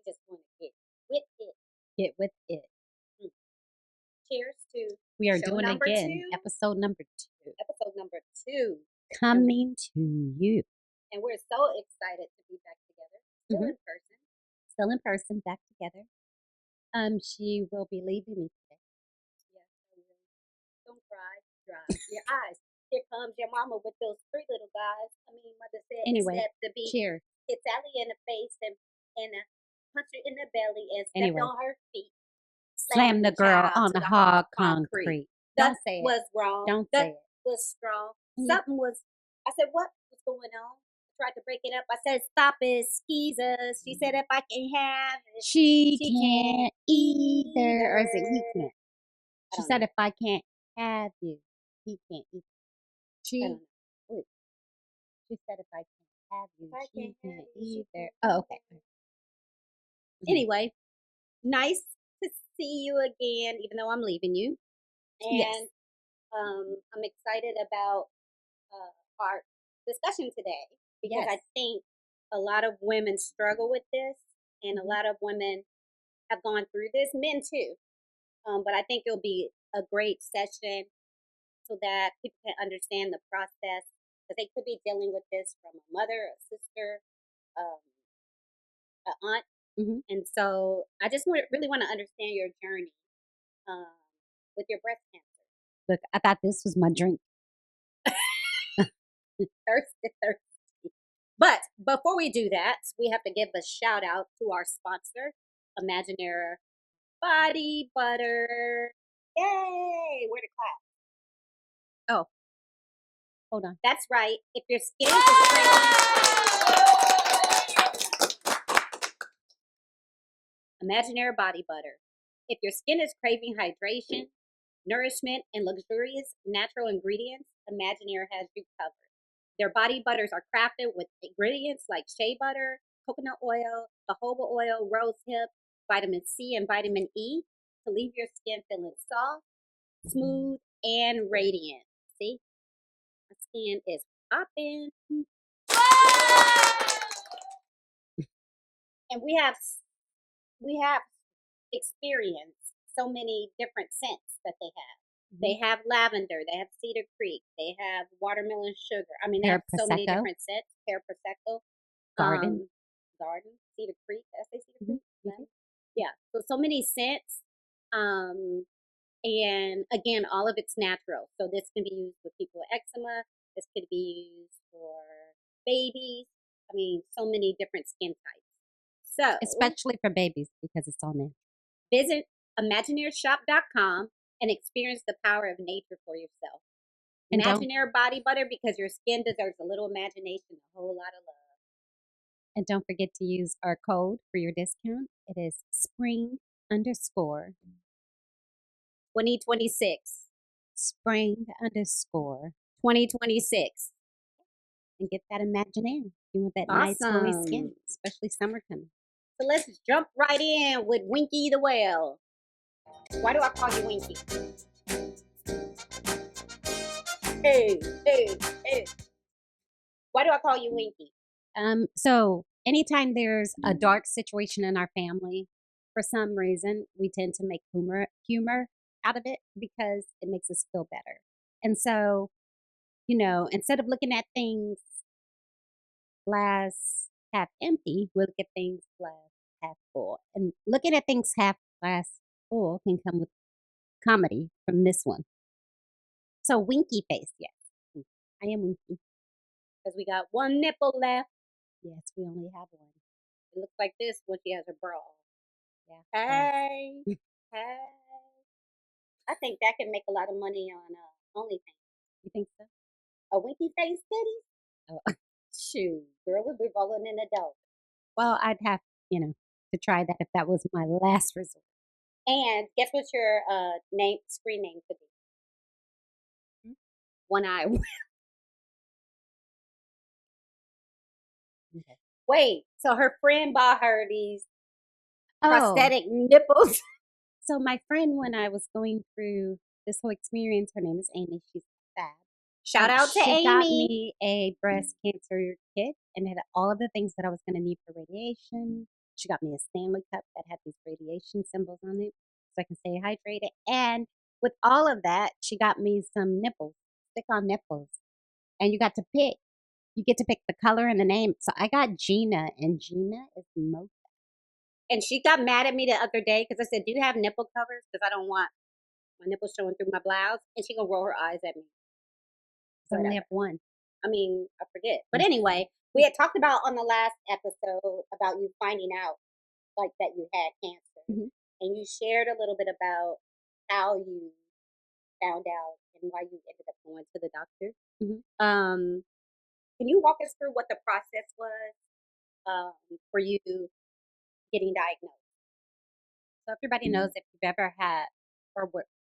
just want to get with it. Get with it. Cheers to We are show doing number again. 2. Episode number 2. Episode number 2. Coming to you. And we're so excited to be back together. Still in person. Still in person, back together. She will be leaving me today. Yes, I will. Don't cry. Dry your eyes. Here comes your mama with those 3 little guys. Mother said, Anyway, step the beat. cheers. Hit Sally in the face and punch her in the belly and step Anyway. on her feet. Slam the girl child on to the hard concrete. That Don't say it. was wrong. Don't That say it. was strong. Mhm. Something was. I said, what was going on? I tried to break it up. I said, stop it, skeezers. She said, if I can have it, She can't either. Or is it he can't? She said, if I can't have you, he can't either. She said, if I can't have you, she can't either. Oh, okay. Anyway, nice to see you again, even though I'm leaving you. And Yes. I'm excited about our discussion today because Yes. I think a lot of women struggle with this, and a lot of women have gone through this, men too. But I think it'll be a great session so that people can understand the process, that they could be dealing with this from a mother, a sister, an aunt. And so I just really want to understand your journey with your breast cancer. Look, I thought this was my drink. Thirsty. But before we do that, we have to give a shout out to our sponsor, Imaginaire Body Butter. Yay! Where to clap? Oh, hold on. That's right. If your skin is Imaginaire Body Butter. If your skin is craving hydration, nourishment, and luxurious natural ingredients, Imaginaire has you covered. Their body butters are crafted with ingredients like shea butter, coconut oil, jojoba oil, rosehip, vitamin C, and vitamin E to leave your skin feeling soft, smooth, and radiant. See? My skin is popping. And we have experienced so many different scents that they have. They have lavender, they have cedar creek, they have watermelon sugar. They have so many different scents. Pear prosecco, Garden, cedar creek. Did I say cedar creek? Yeah. So many scents. And again, all of it's natural. So this can be used for people with eczema. This could be used for babies. So many different skin types. So especially for babies because it's all natural. Visit ImagineerShop.com and experience the power of nature for yourself. And Imaginaire Body Butter, because your skin deserves a little imagination, a whole lot of love. And don't forget to use our code for your discount. It is spring_2026. Spring_2026. And get that Imaginaire. You want that nice glowy skin, especially summer coming. So let's jump right in with Winky the Whale. Why do I call you Winky? Hey. Why do I call you Winky? So anytime there's a dark situation in our family, for some reason, we tend to make humor out of it because it makes us feel better. And so, instead of looking at things glass half empty, we look at things glass half full. And looking at things half glass full can come with comedy from this one. So winky face, yes. I am winky. Because we got one nipple left. Yes, we only have one. It looks like this when she has her bra. Yeah. Hey. I think that can make a lot of money on OnlyFans. You think so? A winky face titty? Oh. Shoot, girl, we'll be rolling in the dough. Well, I'd have, to try that if that was my last resort. And guess what your screen name could be? One Eye. Okay. Wait, so her friend bought her these prosthetic nipples? So my friend, when I was going through this whole experience, her name is Amy. She's fab. Shout out to Amy. She got me a breast cancer kit and had all of the things that I was going to need for radiation, She got me a Stanley cup that had these radiation symbols on it so I can stay hydrated. And with all of that, she got me some nipples, stick on nipples. And you got to pick. You get to pick the color and the name. So I got Gina, and Gina is most. And she got mad at me the other day because I said, "Do you have nipple covers? Because I don't want my nipples showing through my blouse." And she gonna roll her eyes at me. I But only have one. I mean, I forget. But anyway, we had talked about on the last episode about you finding out like that you had cancer, Mhm. and you shared a little bit about how you found out and why you ended up going to the doctor. Mhm. Can you walk us through what the process was for you getting diagnosed? So everybody knows if you've ever had,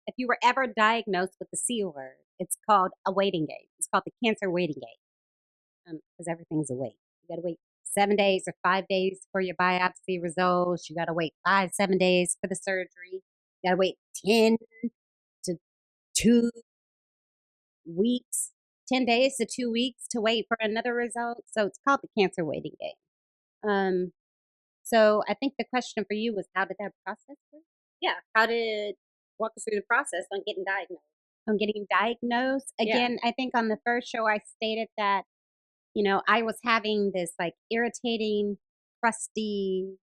if you were ever diagnosed with the C word, it's called a waiting game. It's called the cancer waiting game because everything's a wait. You got to wait 7 days or 5 days for your biopsy results. You got to wait 5, 7 days for the surgery. You got to wait 10 to 2 weeks, 10 days to 2 weeks to wait for another result. So it's called the cancer waiting game. So I think the question for you was, how did that process work? Yeah. How did walk us through the process on getting diagnosed? On getting diagnosed. Yeah. Again, I think on the first show I stated that, I was having this like irritating, crusty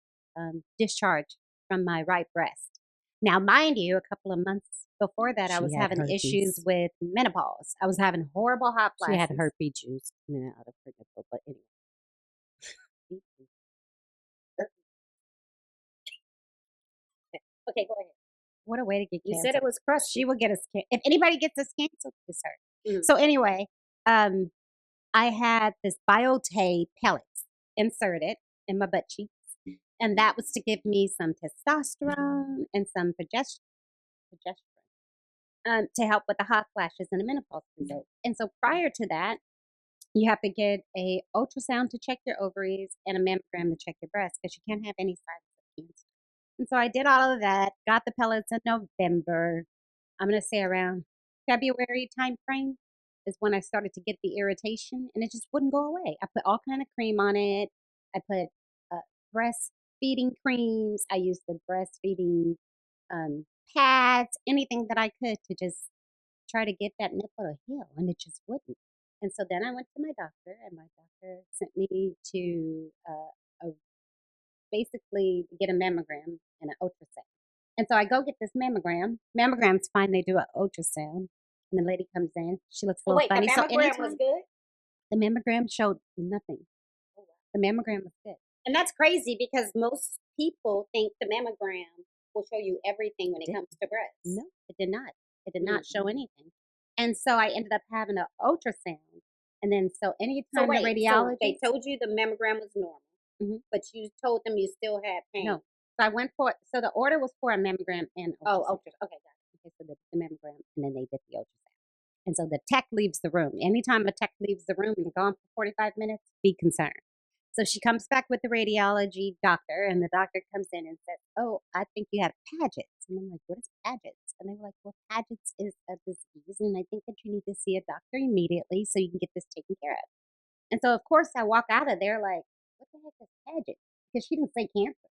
discharge from my right breast. Now, mind you, a couple of months before that, I She was had having issues herpes. with menopause. I was having horrible hot She had flashes. herpes juice coming out of her nipple, but anyway. Okay, go ahead. What a way to get You cancer. said it was crusty. She will get us. If anybody gets us cancer, it's her. Mhm. So anyway, um, I had this Biote pellets inserted in my butt cheeks, and that was to give me some testosterone and some progesterone to help with the hot flashes and the menopause result. And so prior to that, you have to get a ultrasound to check your ovaries and a mammogram to check your breast because you can't have any signs of cancer. And so I did all of that, got the pellets in November. I'm going to say around February time frame is when I started to get the irritation, and it just wouldn't go away. I put all kind of cream on it. I put breastfeeding creams. I used the breastfeeding pads, anything that I could to just try to get that nipple to heal, and it just wouldn't. And so then I went to my doctor, and my doctor sent me to basically get a mammogram and an ultrasound. And so I go get this mammogram. Mammogram's fine. They do an ultrasound. And the lady comes in. She looks a Oh little wait, the funny. So mammogram was anytime good. the mammogram showed nothing. Oh, wow. The mammogram was good. And that's crazy because most people think the mammogram will show you everything when it Did comes to breasts. no, it did not. It did not show anything. And so I ended up having an ultrasound. And then so So anytime the wait, so they radiologist, told you the mammogram was normal, Mhm. but you told them you still had pain. no. So I went for, so the order was for a mammogram and Oh, ultrasound. okay, got it. Okay, so the mammogram, and then they did the ultrasound. And so the tech leaves the room. Anytime a tech leaves the room and gone for 45 minutes, be concerned. So she comes back with the radiology doctor, and the doctor comes in and says, "Oh, I think you have Paget's." And I'm like, "What is Paget's?" And they were like, "Well, Paget's is a disease, and I think that you need to see a doctor immediately so you can get this taken care of." And so, of course, I walk out of there like, "What the heck is Paget's?" Because she didn't say cancer.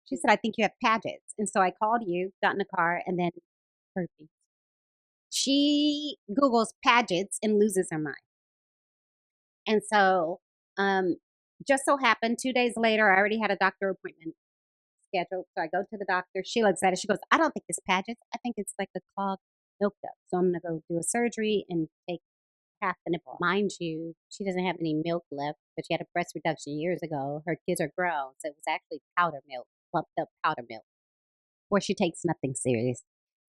She said, "I think you have Paget's." And so I called you, got in the car, and then herpes. She Googles Paget's and loses her mind. And so, just so happened, 2 days later, I already had a doctor appointment scheduled. So I go to the doctor. She looks at it. She goes, "I don't think it's Paget's. I think it's like a clogged milk duct. So I'm going to go do a surgery and take half the nipple off." Mind you, she doesn't have any milk left, but she had a breast reduction years ago. Her kids are grown, so it was actually powder milk, plumped up powder milk, Where she takes nothing serious.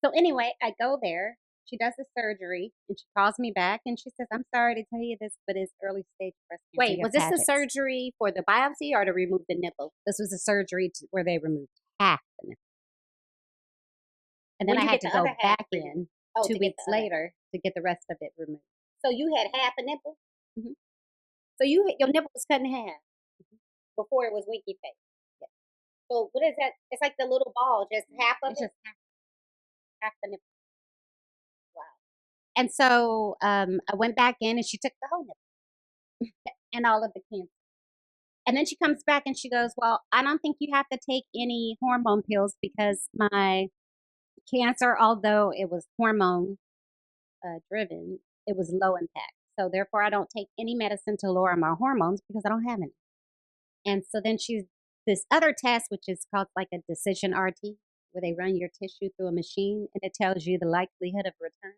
So anyway, I go there. She does the surgery and she calls me back and she says, "I'm sorry to tell you this, but it's early stage breast cancer. Wait, You was have this the Paget's." surgery for the biopsy or to remove the nipple? This was a surgery where they removed half the nipple. And then When I you had get to the go other half back removed? in Oh, two to get weeks the other half. later to get the rest of it removed. So you had half a nipple. Mhm. So your nipple was cut in half before it was winky face. Yeah. So what is that? It's like the little ball, just half of It's it. just half the nipple. Wow. And so I went back in and she took the whole nipple and all of the cancer. And then she comes back and she goes, "Well, I don't think you have to take any hormone pills because my cancer, although it was hormone driven, it was low impact. So therefore, I don't take any medicine to lower my hormones because I don't have any." And so then she's this other test, which is called like a decision RT, where they run your tissue through a machine and it tells you the likelihood of return.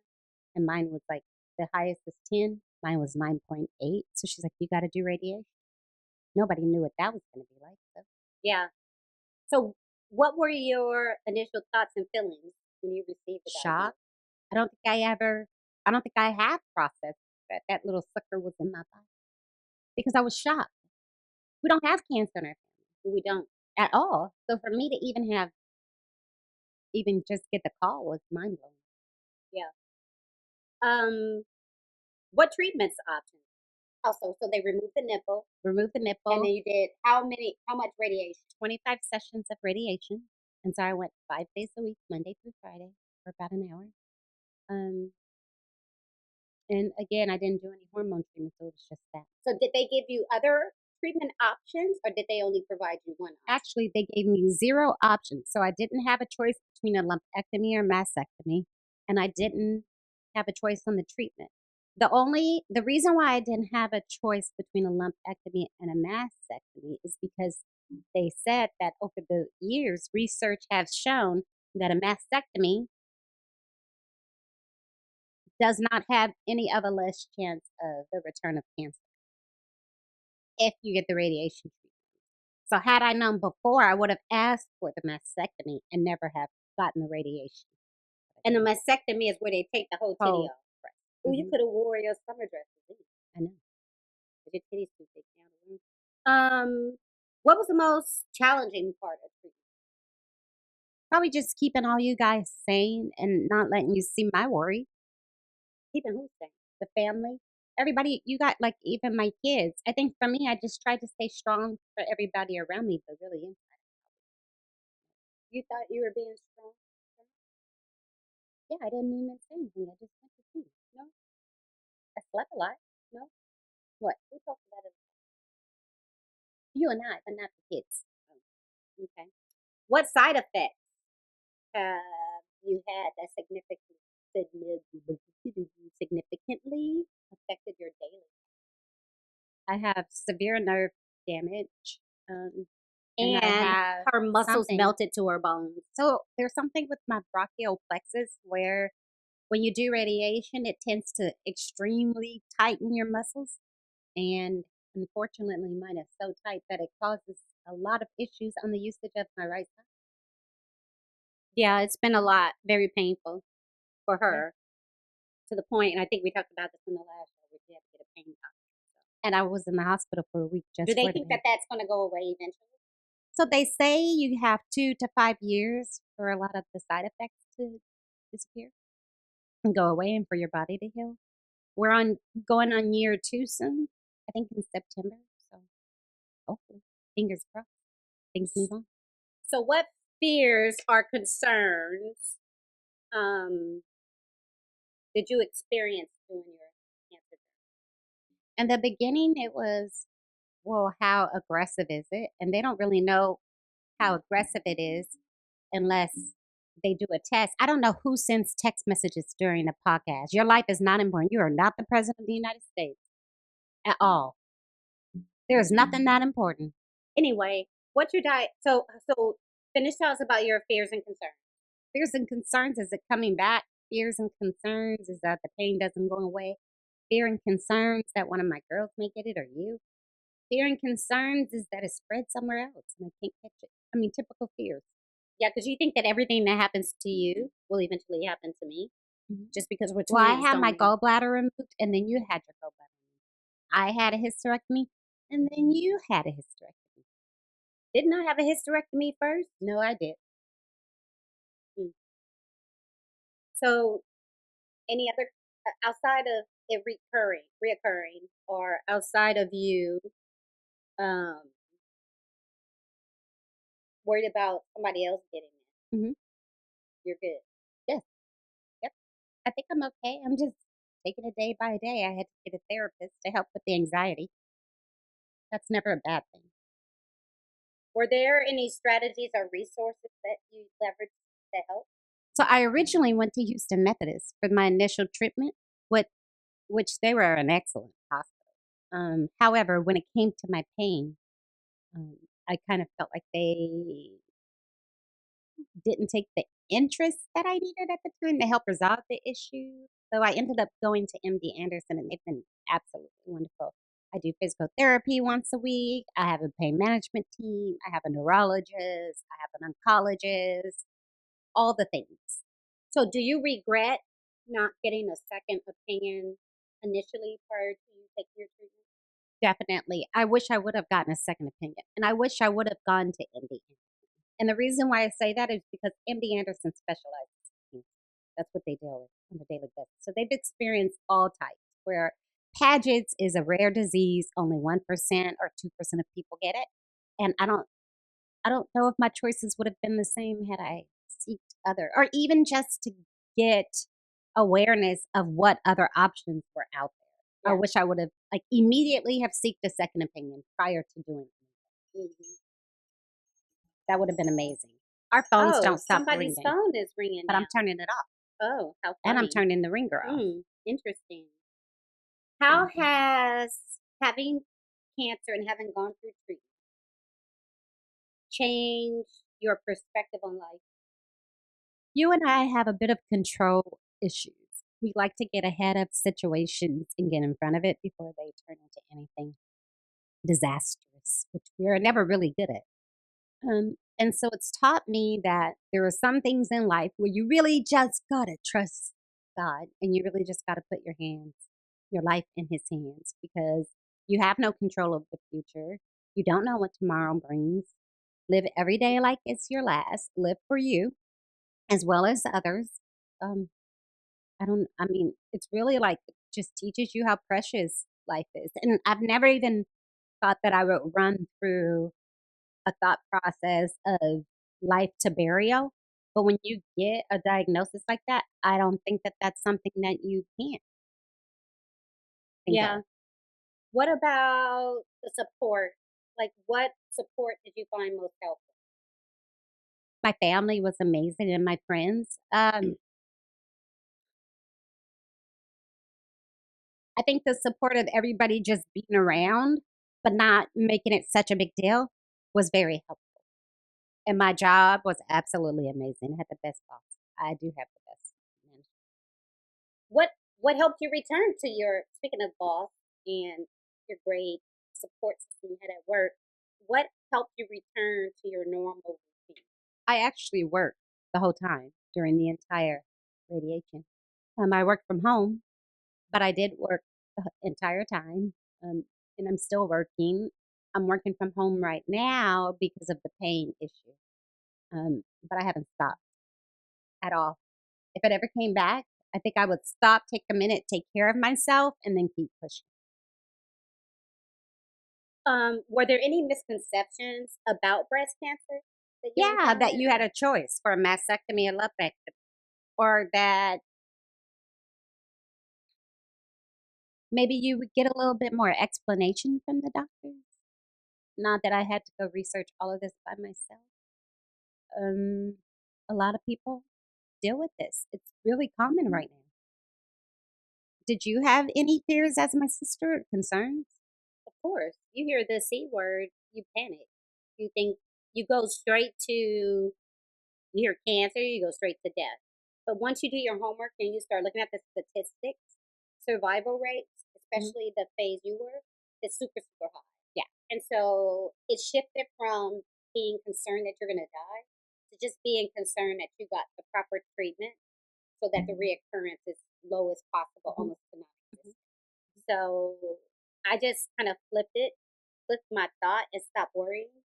And mine was like the highest is 10, mine was 9.8. So she's like, "You got to do radiation." Nobody knew what that was going to be like. So Yeah. So, what were your initial thoughts and feelings when you received the shock. diagnosis? I don't think I have processed that that little sucker was in my body because I was shocked. We don't have cancer in our We don't. family at all. So for me to even just get the call was mind blowing. Yeah. Um, what treatments options? Also, so they removed the nipple, Remove the and then nipple, you did how many? How much radiation? 25 sessions of radiation. And so I went 5 days a week, Monday through Friday, for about an hour. Um, and again, I didn't do any hormone treatment, so it was just that. So, did they give you other treatment options, or did they only provide you one option? Actually, they gave me 0 options, so I didn't have a choice between a lumpectomy or mastectomy, and I didn't have a choice on the treatment. The reason why I didn't have a choice between a lumpectomy and a mastectomy is because they said that over the years, research has shown that a mastectomy does not have any of a less chance of the return of cancer if you get the radiation treatment. So had I known before, I would have asked for the mastectomy and never have gotten the radiation. And the mastectomy is where they take the whole titty Oh, off. Oh, you mhm, could have wore your summer dresses. Didn't you? I know. But your titties too big now. What was the most challenging part of treatment? Probably just keeping all you guys sane and not letting you see my worry. Keeping who safe? The family, everybody, you got like even my kids. I think for me, I just tried to stay strong for everybody around me, but really inside. You thought you were being strong? Yeah, I didn't even say anything. I just went to sleep. No, I slept a lot. no. What? We talked about it. You and I, but not the kids. Okay. What side effects have you had that significantly affected your daily? I have severe nerve damage, um, and I And have her muscles something. melted to her bones. So there's something with my brachial plexus where when you do radiation, it tends to extremely tighten your muscles. And unfortunately, mine is so tight that it causes a lot of issues on the usage of my right side. Yeah, it's been a lot, very painful for Yeah. her to the point, and I think we talked about this in the last show, where she had to get a pain doctor. And I was in the hospital for a week Do just they for the think pain. that that's going to go away eventually? So they say you have 2 to 5 years for a lot of the side effects to disappear and go away and for your body to heal. We're on going on year 2 soon, I think in September. So hopefully, fingers crossed, things move on. So, what fears or concerns um, did you experience during your cancer In the beginning, it was, well, how aggressive is it? And they don't really know how aggressive it is unless they do a test. I don't know who sends text messages during a podcast. Your life is not important. You are not the president of the United States at all. There is nothing that important. Anyway, what's your diet? So finish tell us about your fears and concerns. Fears and concerns, is it coming back? Fears and concerns is that the pain doesn't go away. Fear and concerns that one of my girls may get it or you. Fear and concerns is that it spread somewhere else and I can't catch it. I mean, typical fears. Yeah, because you think that everything that happens to you will eventually happen to me, Mhm. just because we're Well, I twins, had don't my mean. gallbladder removed and then you had your gallbladder removed. I had a hysterectomy and then you had a hysterectomy. Didn't I have a hysterectomy first? No, I did. Mm. So, any other outside of it reoccurring, or outside of you um, worried about somebody else getting it, Hmm. you're good. Yes. Yep. I think I'm okay. I'm just taking it day by day. I had to get a therapist to help with the anxiety. That's never a bad thing. Were there any strategies or resources that you leveraged to help? So I originally went to Houston Methodist for my initial treatment, with which they were an excellent hospital. However, when it came to my pain, um, I kind of felt like they didn't take the interest that I needed at the time to help resolve the issue. So I ended up going to MD Anderson, and they've been absolutely wonderful. I do physical therapy once a week. I have a pain management team. I have a neurologist. I have an oncologist, all the things. So, do you regret not getting a second opinion initially prior to you taking your treatment? Definitely. I wish I would have gotten a second opinion, and I wish I would have gone to MD. And the reason why I say that is because MD Anderson specializes in cancer. That's what they deal with on a daily basis. So they've experienced all types, where Paget's is a rare disease, only 1% or 2% of people get it. And I don't know if my choices would have been the same had I seeked other, or even just to get awareness of what other options were out there. I Yeah. wish I would have like immediately have seeked a second opinion prior to doing it. Hmm. That would have been amazing. Our phones Oh, don't stop somebody's ringing, phone is ringing but now. I'm turning it off, Oh, how and I'm funny. turning the ringer off. Interesting. How has having cancer and having gone through treatment changed your perspective on life? You and I have a bit of control issues. We like to get ahead of situations and get in front of it before they turn into anything disastrous, which we are never really good at. And so it's taught me that there are some things in life where you really just gotta trust God, and you really just gotta put your life in His hands, because you have no control of the future. You don't know what tomorrow brings. Live every day like it's your last. Live for you as well as others. Um, I mean, it's really like just teaches you how precious life is. And I've never even thought that I would run through a thought process of life to burial. But when you get a diagnosis like that, I don't think that that's something that you can't think Yeah. of. What about the support? Like, what support did you find most helpful? My family was amazing, and my friends. I think the support of everybody just being around, but not making it such a big deal, was very helpful. And my job was absolutely amazing. I had the best boss. I do have the best manager. What what helped you return to your, speaking of boss and your great support system you had at work, what helped you return to your normal routine? I actually worked the whole time during the entire radiation. I worked from home, but I did work the entire time, um, and I'm still working. I'm working from home right now because of the pain issue, but I haven't stopped at all. If it ever came back, I think I would stop, take a minute, take care of myself, and then keep pushing. Were there any misconceptions about breast cancer that you Yeah, that encountered? you had a choice for a mastectomy or lumpectomy, or that maybe you would get a little bit more explanation from the doctors. Not that I had to go research all of this by myself. Um, a lot of people deal with this. It's really common right now. Did you have any fears as my sister, or concerns? Of course. You hear the C word, you panic. You think you go straight to, you hear cancer, you go straight to death. But once you do your homework and you start looking at the statistics, survival rates, Mhm. especially the phase you were, is super, super high. Yeah. And so it shifted from being concerned that you're going to die to just being concerned that you got the proper treatment so that the reoccurrence is low as possible, Mhm. almost to Mhm. non-existent. So I just kind of flipped my thought and stopped worrying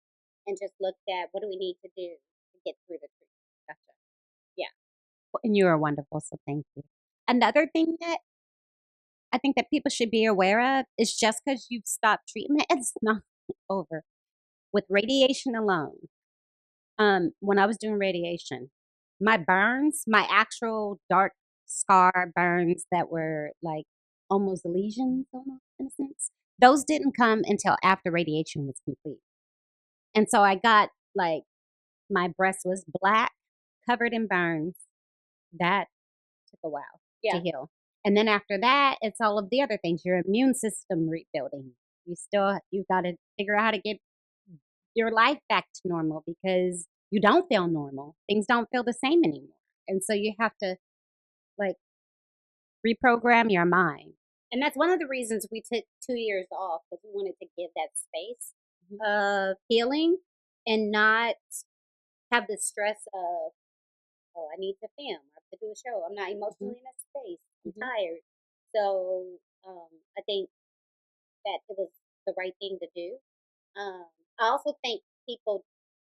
and just looked at what do we need to do to get through the treatment. Gotcha. Yeah. Well, and you are wonderful, so thank you. Another thing that I think that people should be aware of is just because you've stopped treatment, it's not over. With radiation alone, when I was doing radiation, my burns, my actual dark scar burns that were like almost lesions, almost in a sense, those didn't come until after radiation was complete. And so I got like my breast was black, covered in burns. That took a while to Yeah. heal. And then after that, it's all of the other things, your immune system rebuilding. You got to figure out how to get your life back to normal because you don't feel normal. Things don't feel the same anymore. And so you have to like reprogram your mind. And that's one of the reasons we took 2 years off, because we wanted to give that space Mhm. of healing and not have the stress of, oh, I need to film, I have to do a show. I'm not Mhm. emotionally in a space. I'm Mhm. tired. So I think that it was the right thing to do. Um, I also think people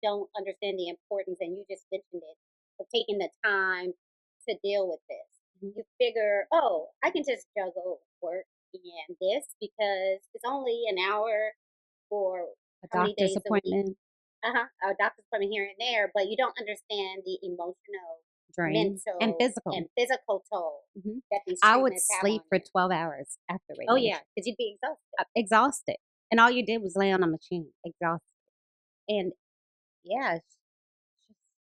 don't understand the importance, and you just mentioned it, of taking the time to deal with this. Mhm. You figure, oh, I can just juggle work and this because it's only an hour for A how many doctor's days a week? appointment, A doctor's appointment here and there, but you don't understand the emotional, drain, and mental, physical. and physical toll Mhm. that these I would treatments have sleep on for you. 12 hours after Oh yeah, radiation. because you'd be exhausted. Exhausted. And all you did was lay on a machine, exhausted. And yeah, it's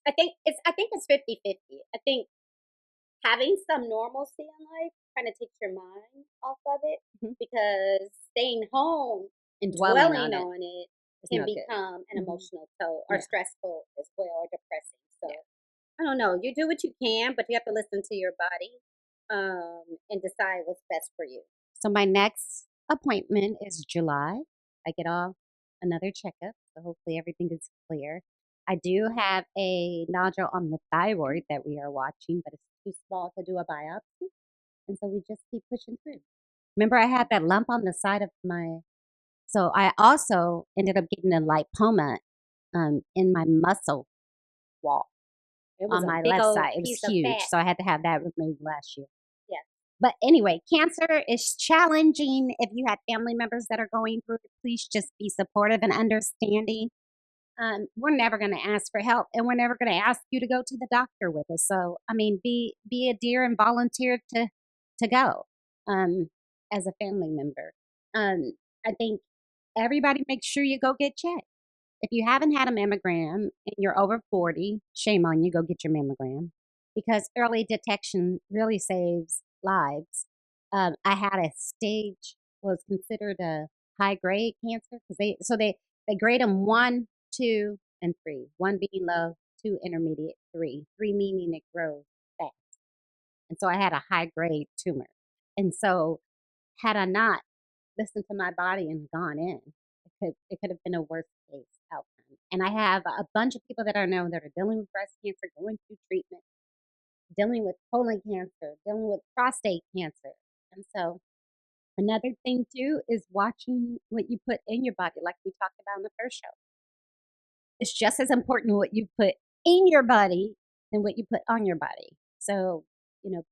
I think it's 50-50. I think having some normalcy in life kind of takes your mind off of it, mhm, because staying home, and dwelling dwelling on it on it, is can no good. become an Mhm. emotional toll, or Yeah, stressful as well, or depressing. So yeah. I don't know. You do what you can, but you have to listen to your body, and decide what's best for you. So my next appointment is July. I get off another checkup, so hopefully everything is clear. I do have a nodule on the thyroid that we are watching, but it's too small to do a biopsy, and so we just keep pushing through. Remember, I had that lump on the side of my. So I also ended up getting a lipoma in my muscle wall It was on a my big left old side. It was piece of huge, fat. so I had to have that removed last year. Yeah. But anyway, cancer is challenging. If you have family members that are going through it, please just be supportive and understanding. We're never going to ask for help, and we're never going to ask you to go to the doctor with us. So, I mean, be a dear and volunteer to go as a family member. Um, I think everybody make sure you go get checked. If you haven't had a mammogram and you're over 40, shame on you, go get your mammogram because early detection really saves lives. I had a stage, was considered a high grade cancer because they grade them one, two, and three. One being low, two intermediate, three meaning it grows fast. And so I had a high grade tumor. And so had I not listened to my body and gone in, it could have been a worse case outcome. And I have a bunch of people that I know that are dealing with breast cancer, going through treatment, dealing with colon cancer, dealing with prostate cancer. And so another thing too is watching what you put in your body, like we talked about in the first show. It's just as important what you put in your body than what you put on your body. So,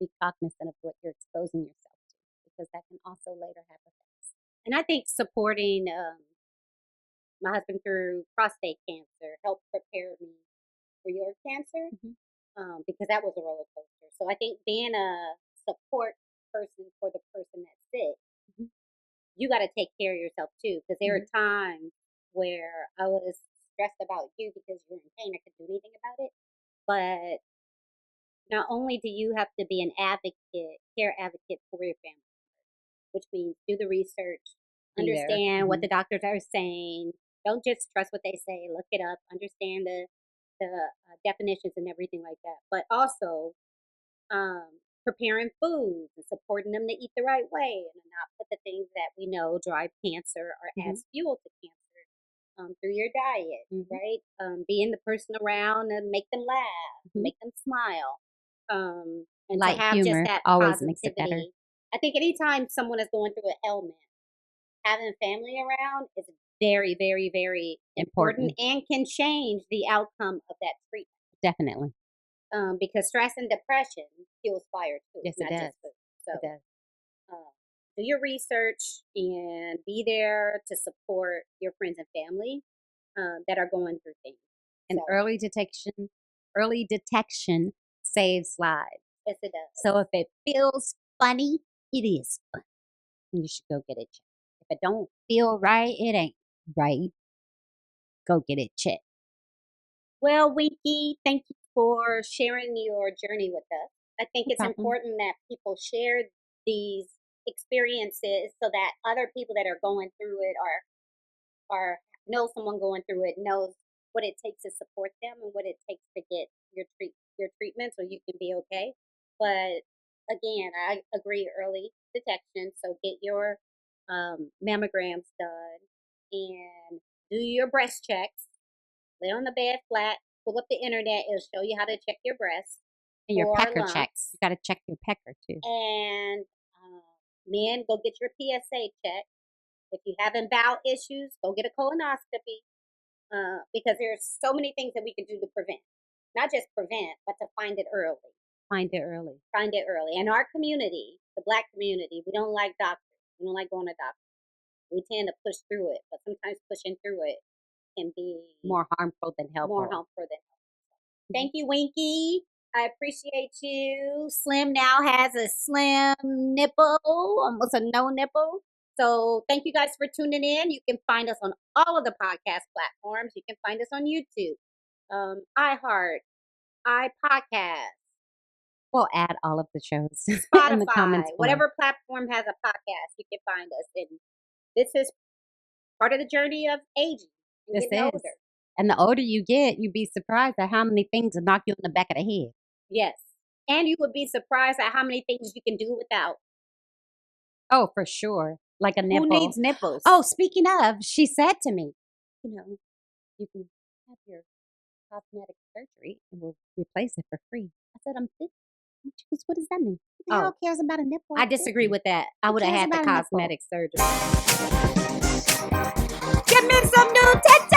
be cognizant of what you're exposing yourself to because that can also later have effects. And I think supporting my husband through prostate cancer helped prepare me for your cancer, Mhm, because that was a roller coaster. So I think being a support person for the person that's sick, mhm, you got to take care of yourself too. Because there mhm, are times where I was stressed about you because you're in pain. I could do anything about it. But not only do you have to be an advocate, care advocate for your family, which means do the research, be there. understand what Mhm, the doctors are saying. Don't just trust what they say. Look it up. Understand the definitions and everything like that. But also preparing foods and supporting them to eat the right way and not put the things that we know drive cancer or mhm, adds fuel to cancer through your diet, mhm, right? Being the person around and make them laugh, mhm. make them smile, and to Light have just humor that always makes it better. positivity. I think anytime someone is going through an ailment, having family around is very, very, very important Important. and can change the outcome of that treatment. Definitely. Because stress and depression fuels fire too, Yes, it not does. just food. So It does. uh, do your research and be there to support your friends and family that are going through things. And So early detection saves lives. yes, it does. So if it feels funny, it is fun. And you should go get it checked. If it don't feel right, it ain't right. go get it checked. Well, Winky, thank you for sharing your journey with us. I think No it's problem. important that people share these experiences so that other people that are going through it or know someone going through it knows what it takes to support them and what it takes to get your treatment so you can be okay. But again, I agree, early detection. So get your mammograms done and do your breast checks. Lay on the bed flat, pull up the internet. It'll show you how to check your breasts And your for pecker lumps. checks. You got to check your pecker too. And men, go get your PSA check. If you having bowel issues, go get a colonoscopy. Because there's so many things that we can do to prevent. Not just prevent, but to find it early. Find it early. Find it early. And our community, the Black community, we don't like doctors. We don't like going to doctors. We tend to push through it, but sometimes pushing through it can be More harmful than helpful. more harmful than helpful. Thank you, Winky. I appreciate you. Slim now has a slim nipple, almost a no nipple. So thank you guys for tuning in. You can find us on all of the podcast platforms. You can find us on YouTube, iHeart, iPodcast, We'll add all of the shows in the Spotify, comments below. whatever platform has a podcast, you can find us. And this is part of the journey of aging and This getting is. older. And the older you get, you'd be surprised at how many things will knock you in the back of the head. Yes. And you would be surprised at how many things you can do without. Oh, for sure. Like a nipple. Who needs nipples? Oh, speaking of, she said to me, you know, you can have your cosmetic surgery and we'll replace it for free. I said, I'm 50. She goes, what does that mean? Who the hell cares about a nipple? I disagree with that. I Who would have cares had the about a nipple? cosmetic surgery. Give me some new TikTok.